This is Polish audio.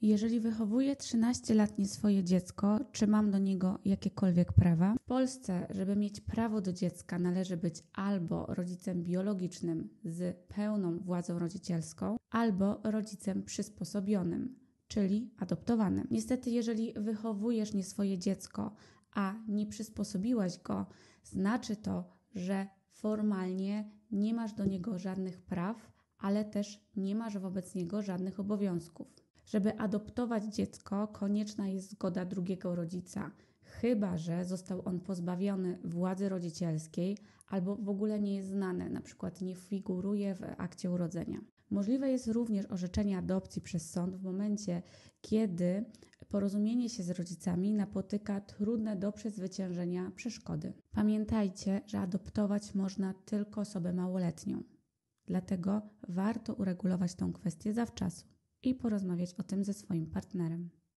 Jeżeli wychowuję 13-letnie swoje dziecko, czy mam do niego jakiekolwiek prawa? W Polsce, żeby mieć prawo do dziecka, należy być albo rodzicem biologicznym z pełną władzą rodzicielską, albo rodzicem przysposobionym, czyli adoptowanym. Niestety, jeżeli wychowujesz nie swoje dziecko, a nie przysposobiłaś go, znaczy to, że formalnie nie masz do niego żadnych praw, ale też nie masz wobec niego żadnych obowiązków. Żeby adoptować dziecko, konieczna jest zgoda drugiego rodzica, chyba że został on pozbawiony władzy rodzicielskiej albo w ogóle nie jest znany, np. nie figuruje w akcie urodzenia. Możliwe jest również orzeczenie adopcji przez sąd w momencie, kiedy porozumienie się z rodzicami napotyka trudne do przezwyciężenia przeszkody. Pamiętajcie, że adoptować można tylko osobę małoletnią. Dlatego warto uregulować tę kwestię zawczasu i porozmawiać o tym ze swoim partnerem.